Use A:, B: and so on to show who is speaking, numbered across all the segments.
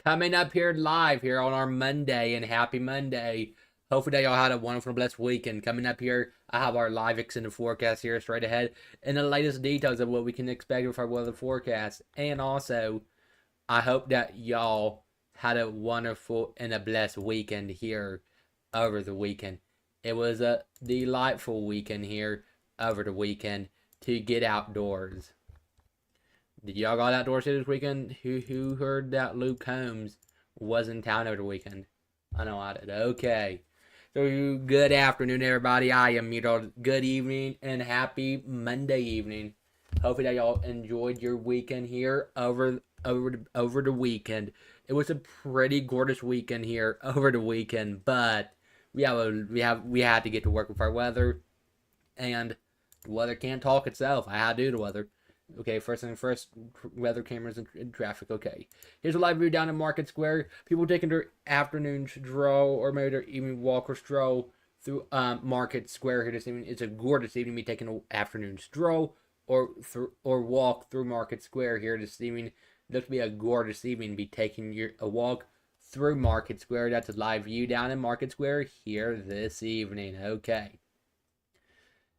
A: coming up here live here on our Monday, and happy Monday. Hopefully that y'all had a wonderful, blessed weekend. Coming up here, I have our live extended forecast here straight ahead and the latest details of what we can expect with our weather forecast. And also, I hope that y'all had a wonderful and a blessed weekend here over the weekend. It was a delightful weekend here over the weekend to get outdoors. Did y'all go outdoors this weekend? Who heard that Luke Combs was in town over the weekend? I know I did. Okay. So good afternoon, everybody. I am Miro. Good evening and happy Monday evening. Hopefully that y'all enjoyed your weekend here over the weekend. It was a pretty gorgeous weekend here over the weekend, but we had to get to work with our weather, and the weather can't talk itself. I had to do the weather. Okay, first thing first, weather cameras and traffic. Okay, here's a live view down in Market Square. People taking their afternoon stroll or maybe their evening walk or stroll through Market Square here this evening. It's a gorgeous evening to be taking an afternoon stroll or walk through Market Square here this evening. Looks to be a gorgeous evening to be taking a walk through Market Square. That's a live view down in Market Square here this evening. Okay.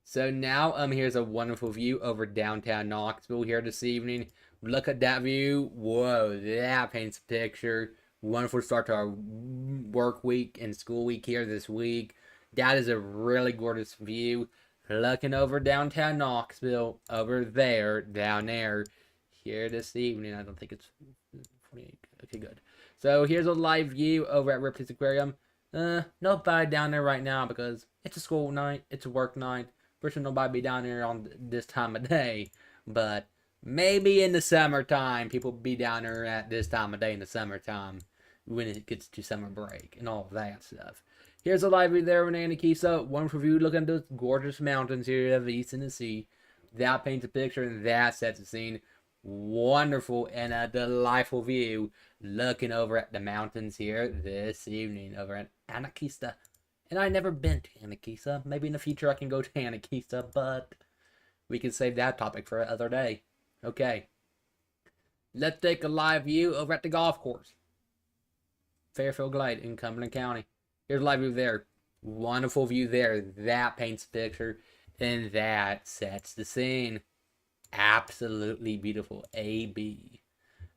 A: So now here's a wonderful view over downtown Knoxville here this evening. Look at that view. Whoa, that paints a picture. Wonderful start to our work week and school week here this week. That is a really gorgeous view. Looking over downtown Knoxville, over there, down there, here this evening. I don't think it's 28. Okay, good. So here's a live view over at Ripley's Aquarium. Nobody down there right now because it's a school night, it's a work night. For sure nobody be down there on this time of day, but maybe in the summertime, people be down there at this time of day in the summertime when it gets to summer break and all that stuff. Here's a live view there in Anakisa. Wonderful view looking at those gorgeous mountains here of East Tennessee. That paints a picture and that sets the scene. Wonderful and a delightful view looking over at the mountains here this evening over at Anakisa. And I've never been to Anakisa. Maybe in the future I can go to Anakisa, but we can save that topic for another day. Okay. Let's take a live view over at the golf course. Fairfield Glade in Cumberland County. Here's a live view there. Wonderful view there. That paints a picture and that sets the scene. Absolutely beautiful. AB.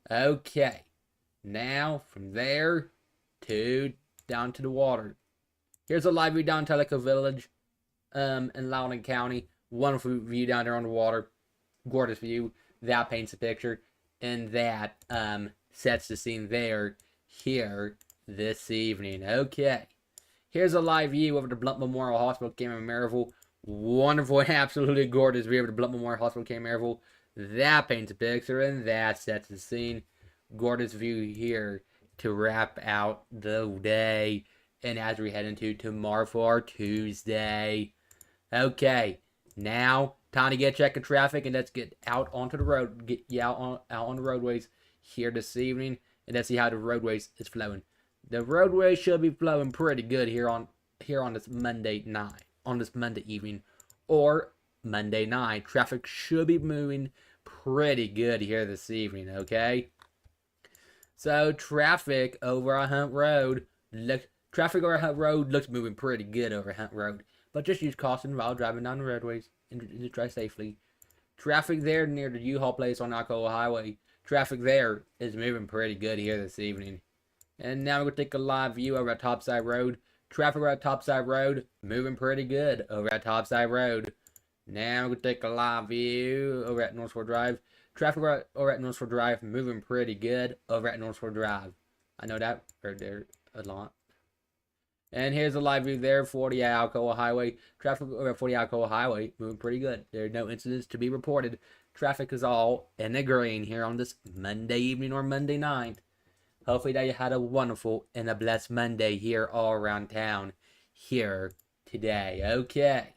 A: Okay. Now from there down to the water. Here's a live view down in Tellico Village in Loudoun County. Wonderful view down there on the water. Gorgeous view. That paints a picture. And that sets the scene there here this evening. Okay. Here's a live view over the Blunt Memorial Hospital, Cameron Maryville. Wonderful, absolutely gorgeous view over the Blunt Memorial Hospital, Cameron Maryville. That paints a picture and that sets the scene. Gorgeous view here to wrap out the day. And as we head into tomorrow for our Tuesday. Okay, now time to get checking traffic and let's get out onto the road. Get you out on the roadways here this evening and let's see how the roadways is flowing. The roadways should be flowing pretty good here on this Monday night, on this Monday evening or Monday night. Traffic should be moving pretty good here this evening. Okay, so traffic over on Hunt Road Traffic over Hunt Road looks moving pretty good over Hunt Road, but just use caution while driving down the roadways and drive safely. Traffic there near the U-Haul place on Alcoa Highway. Traffic there is moving pretty good here this evening. And now we're going to take a live view over at Topside Road. Traffic over at Topside Road moving pretty good over at Topside Road. Now we're going to take a live view over at Northford Drive. Traffic over at Northford Drive moving pretty good over at Northford Drive. I know that right there a lot. And here's a live view there, 40 Alcoa Highway. Traffic over 40 Alcoa Highway moving pretty good. There are no incidents to be reported. Traffic is all in the green here on this Monday evening or Monday night. Hopefully that you had a wonderful and a blessed Monday here all around town here today. Okay,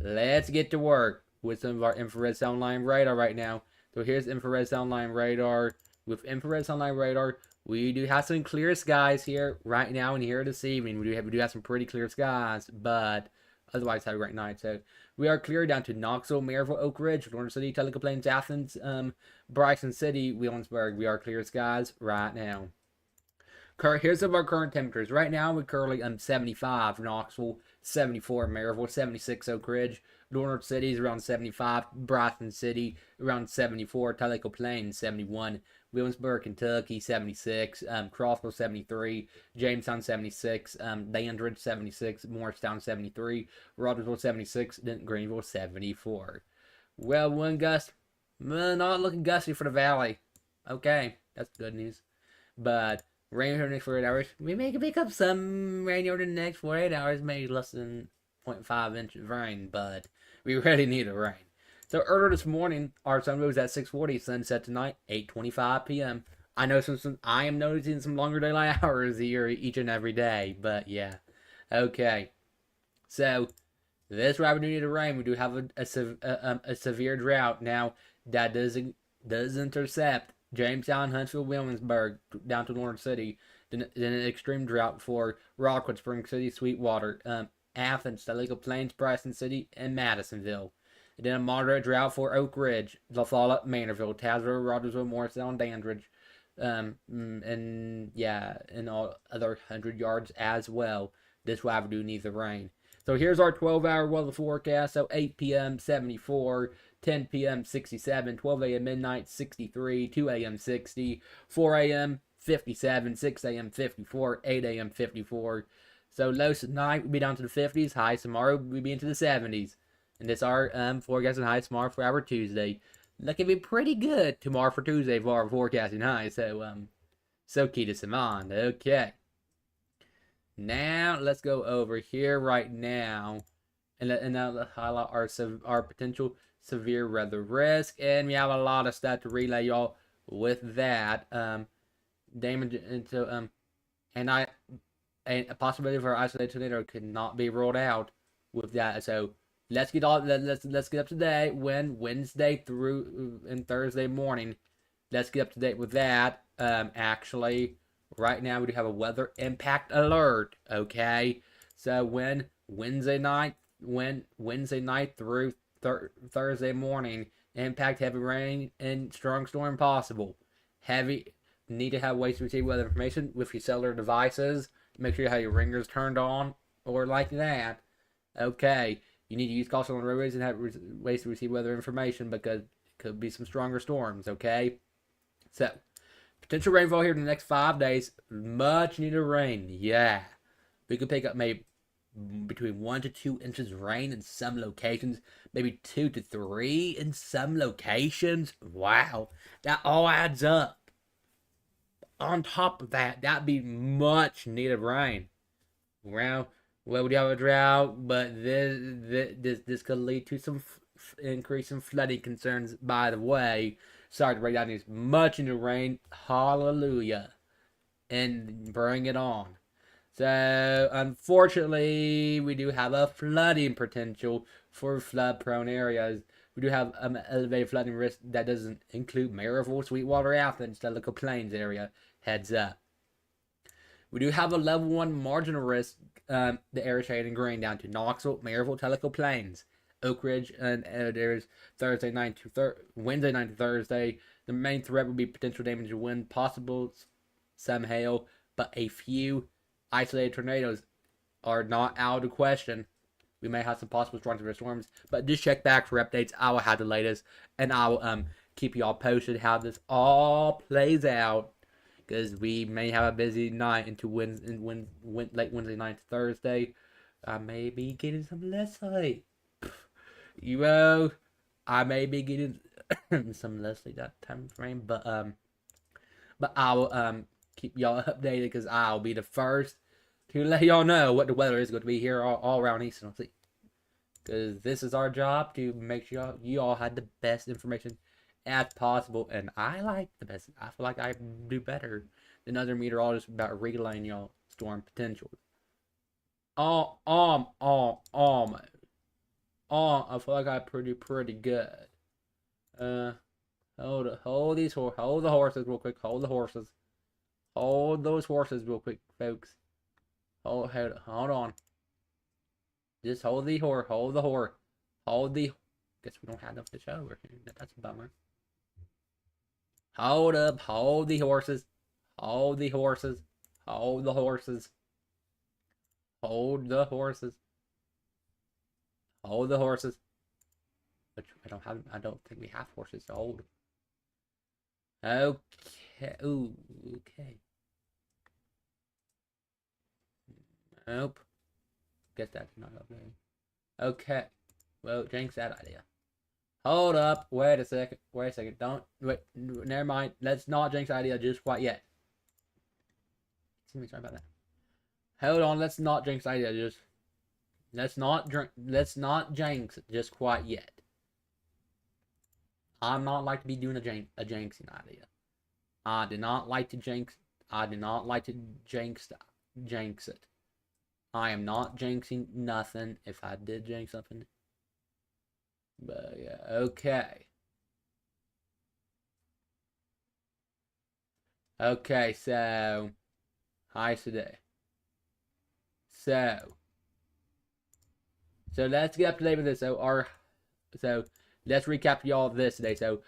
A: let's get to work with some of our infrared sound line radar right now. So here's infrared sound line radar. With infrared sound line radar, we do have some clear skies here right now and here this evening. We do have some pretty clear skies, but otherwise have a great night. So we are clear down to Knoxville, Maryville, Oak Ridge, Lawrence City, Teleco Plains, Athens, Bryson City, Williamsburg. We are clear skies right now. Here's some of our current temperatures. Right now, we're currently 75 Knoxville, 74 Maryville, 76 Oak Ridge, North City is around 75, Bryson City around 74, Tellico Plains 71, Williamsburg, Kentucky 76, Crossville 73, Jamestown 76, Dandridge 76, Morristown 73, Rogersville 76, then Greenville 74. Well, one gust, not looking gusty for the valley. Okay, that's good news. But rain over the next 48 hours. We may pick up some rain over the next 48 hours, maybe less than 0.5 inches of rain, but we really need a rain. So earlier this morning, our sun rose at 6:40, sunset tonight 8:25 p.m. I know I am noticing some longer daylight hours here each and every day, but yeah. Okay. So this why we do need a rain. We do have a severe drought now that does intercept Jamestown, Huntsville, Williamsburg, down to North City. Then an extreme drought for Rockwood, Spring City, Sweetwater, Athens, Tellico Plains, Bryson City, and Madisonville. And then a moderate drought for Oak Ridge, La Follette, Manorville, Tazewell, Rogersville, Morristown, Dandridge, and yeah, and all other 100 yards as well. This will do needs the rain. So here's our 12-hour weather forecast. So 8 p.m. 74, 10 p.m. 67, 12 a.m. midnight 63, 2 a.m. 60, 4 a.m. 57, 6 a.m. 54, 8 a.m. 54. So lows tonight will be down to the 50s. Highs tomorrow will be into the 70s. And this our forecast and highs tomorrow for our Tuesday. Looking to be pretty good tomorrow for Tuesday for our forecasting highs. So keep this in mind. Okay. Now let's go over here right now, and now let's highlight our potential severe weather risk, and we have a lot of stuff to relay y'all with that. Damage into and a possibility for an isolated tornado could not be ruled out with that. So let's get up to date when Wednesday through and Thursday morning. Let's get up to date with that. Actually. Right now, we do have a weather impact alert. Okay, so when Wednesday night through Thursday morning, impact heavy rain and strong storm possible. Need to have ways to receive weather information with your cellular devices. Make sure you have your ringers turned on or like that. Okay, you need to use caution on roadways and have ways to receive weather information because it could be some stronger storms. Okay, so. Potential rainfall here in the next 5 days. Much needed rain. Yeah. We could pick up maybe between 1 to 2 inches of rain in some locations. Maybe 2 to 3 in some locations. Wow. That all adds up. On top of that, that'd be much needed rain. Well, we have a drought, but this could lead to some increase in flooding concerns, by the way. Sorry to break down these. Much in the rain. Hallelujah. And bring it on. So, unfortunately, we do have a flooding potential for flood-prone areas. We do have elevated flooding risk that doesn't include Maryville, Sweetwater, Athens, Tellico Plains area. Heads up. We do have a level 1 marginal risk, the area shaded in green down to Knoxville, Maryville, Tellico Plains. Oak Ridge, and there's Wednesday night to Thursday. The main threat would be potential damage to wind, possible some hail, but a few isolated tornadoes are not out of the question. We may have some possible strong severe storms, but just check back for updates. I will have the latest, and I will keep y'all posted how this all plays out, because we may have a busy night into late Wednesday night to Thursday. I may be getting some less sleep. I may be getting some less sleep that time frame, but I will keep y'all updated because I'll be the first to let y'all know what the weather is going to be here all around Eastern Tennessee. Because this is our job to make sure you all had the best information as possible, and I like the best. I feel like I do better than other meteorologists about relaying y'all storm potentials. I feel like I pretty good. Hold the horses real quick. Hold those horses real quick, folks. Hold on. Just hold the whore. Guess we don't have enough to show over here. That's a bummer. Hold up. Hold the horses. Hold the horses. Hold the horses. Hold the horses. Which I don't think we have horses to hold. Okay. Ooh, okay. Nope. Guess that's not okay. Okay. Well, jinx that idea. Hold up. Wait a second. Wait a second. Don't. Wait. Never mind. Let's not jinx the idea just quite yet. Sorry about that. Hold on. Let's not jinx the idea just. Let's not jinx just quite yet. I'm not like to be doing a jinxing idea. I do not like to jinx. I do not like to jinx it. I am not jinxing nothing. If I did jinx something. But yeah, okay. Okay, so hi today. So let's get up to date with this. So let's recap y'all this today. So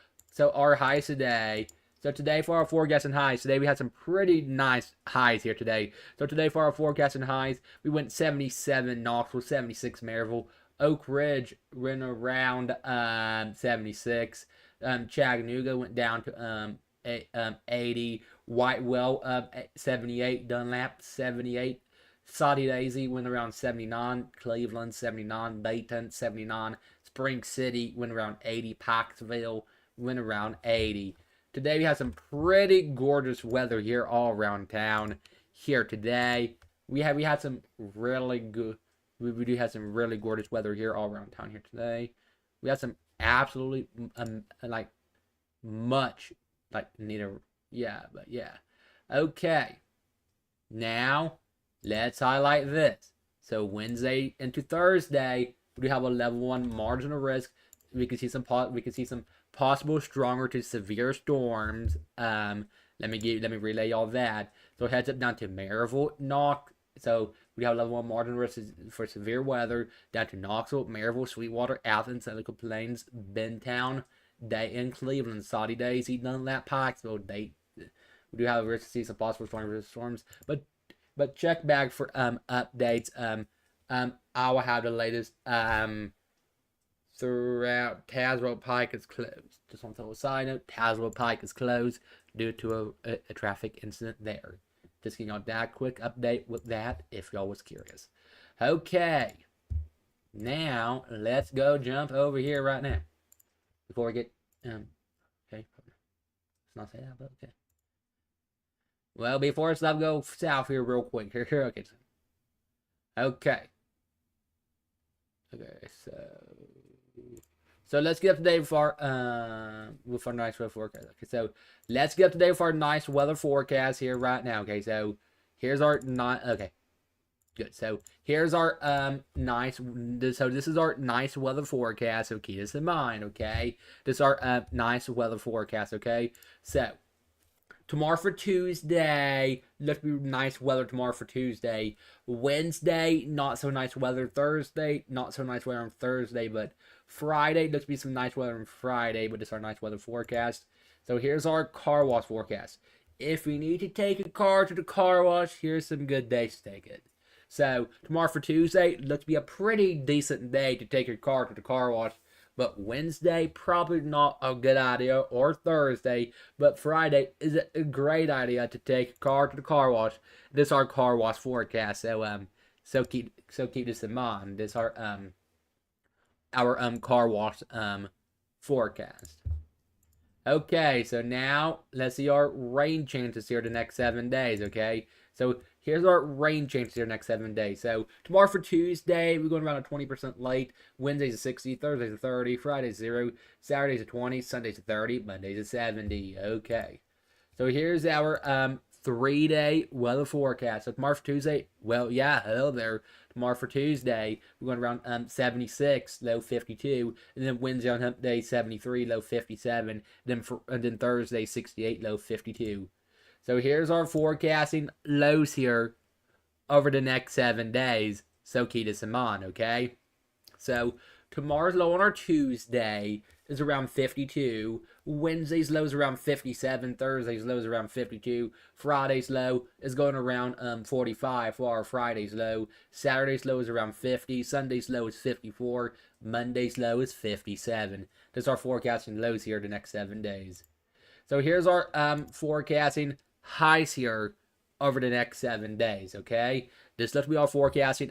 A: our highs today. So today for our forecast and highs, today we had some pretty nice highs here today. So today for our forecast and highs, we went 77 Knoxville, 76 Maryville, Oak Ridge went around 76. Chattanooga went down to 80. Whitewell 78. Dunlap 78. Saudi Daisy went around 79. Cleveland 79. Dayton 79. Spring City went around 80. Pikesville went around 80. Today we have some pretty gorgeous weather here all around town. Here today, we had some really good. We do have some really gorgeous weather here all around town here today. We have some absolutely like much like but yeah. Okay. Now let's highlight this. So Wednesday into Thursday, we have a level 1 margin of risk. We can see some possible stronger to severe storms. Let me relay all that. So heads up down to Maryville, so we have level 1 margin risk for severe weather down to Knoxville, Maryville, Sweetwater, Athens, Seneca Plains, Bentown, Dayton, Cleveland, Saudi Daisy, Dunlap, Pikesville. We do have a risk to see some possible storms, but check back for updates. I will have the latest throughout. Tazewell Pike is closed. Just on a side note, Tazewell Pike is closed due to a traffic incident there. Just getting on that quick update with that if y'all was curious. Okay. Now, let's go jump over here right now. Before we get, okay. Let's not say that, but okay. Well, before stuff go south here real quick. Here, okay. Okay. Okay, so let's get up to date with our nice weather forecast. Okay, so let's get up to date with our nice weather forecast here right now. Okay, so here's our okay, good. So here's our so this is our nice weather forecast. So keep this in mind. Okay, this is our nice weather forecast. Okay, so tomorrow for Tuesday, looks to be nice weather tomorrow for Tuesday. Wednesday, not so nice weather. Thursday, not so nice weather on Thursday, but Friday, looks to be some nice weather on Friday, but it's our nice weather forecast. So here's our car wash forecast. If you need to take a car to the car wash, here's some good days to take it. So tomorrow for Tuesday, looks to be a pretty decent day to take your car to the car wash. But Wednesday, probably not a good idea, or Thursday, but Friday is a great idea to take a car to the car wash. This is our car wash forecast, so keep this in mind. This is our car wash forecast. Okay, so now let's see our rain chances here the next 7 days. Okay, so here's our rain chances here next 7 days. So tomorrow for Tuesday, we're going around a 20% light. Wednesday's a 60, Thursday's a 30, Friday's 0, Saturday's a 20, Sunday's a 30, Monday's a 70. Okay, so here's our 3-day weather forecast. So tomorrow for Tuesday, well, yeah, hello there. Tomorrow for Tuesday, we're going around 76, low 52, and then Wednesday on Hump Day 73, low 57, and then Thursday 68, low 52. So here's our forecasting lows here over the next 7 days. So keep this in mind, okay? So tomorrow's low on our Tuesday is around 52. Wednesday's low is around 57. Thursday's low is around 52. Friday's low is going around 45 for our Friday's low. Saturday's low is around 50. Sunday's low is 54. Monday's low is 57. That's our forecasting lows here the next 7 days. So here's our forecasting highs here over the next 7 days, okay? This looks to be our forecasting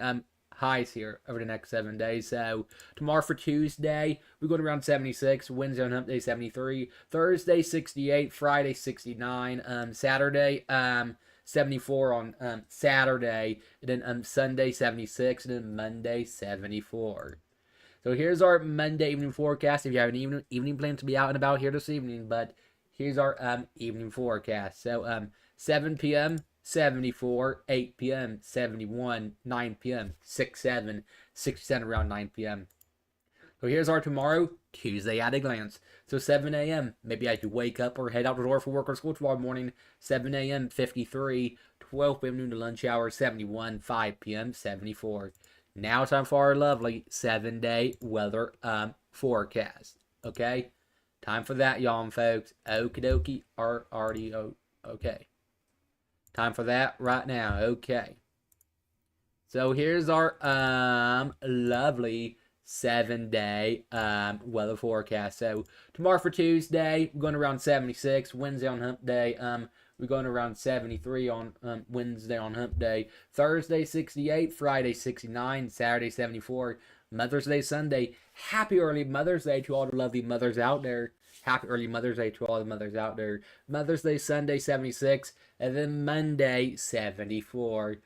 A: highs here over the next 7 days. So tomorrow for Tuesday, we're going around 76. Wednesday on hump day, 73. Thursday, 68. Friday, 69. Saturday, 74 on Saturday. And then Sunday, 76. And then Monday, 74. So here's our Monday evening forecast. If you have an evening plan to be out and about here this evening, but here's our evening forecast. So 7 p.m. 74, 8 p.m. 71, 9 p.m. 67, 67 around 9 p.m. So here's our tomorrow, Tuesday at a glance. So 7 a.m. maybe I could wake up or head out the door for work or school tomorrow morning. 7 a.m. 53, 12 p.m. noon to lunch hour 71, 5 p.m. 74. Now time for our lovely 7-day weather forecast. Okay, time for that, y'all folks. Okie dokie, already okay. Time for that right now. Okay. So here's our lovely 7-day weather forecast. So tomorrow for Tuesday, we're going around 76. Wednesday on hump day, we're going around 73 on Wednesday on hump day. Thursday 68, Friday 69, Saturday 74. Mother's Day Sunday. Happy early Mother's Day to all the lovely mothers out there. Happy early Mother's Day to all the mothers out there. Mother's Day Sunday 76, and then Monday 74.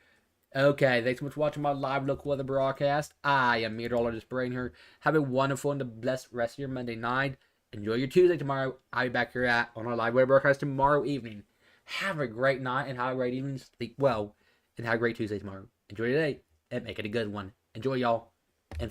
A: Okay, thanks so much for watching my live local weather broadcast. I am meteorologist Brain here. Have a wonderful and blessed rest of your Monday night. Enjoy your Tuesday tomorrow. I'll be back here on our live weather broadcast tomorrow evening. Have a great night and have a great evening. Sleep well and have a great Tuesday tomorrow. Enjoy your day and make it a good one. Enjoy, y'all. And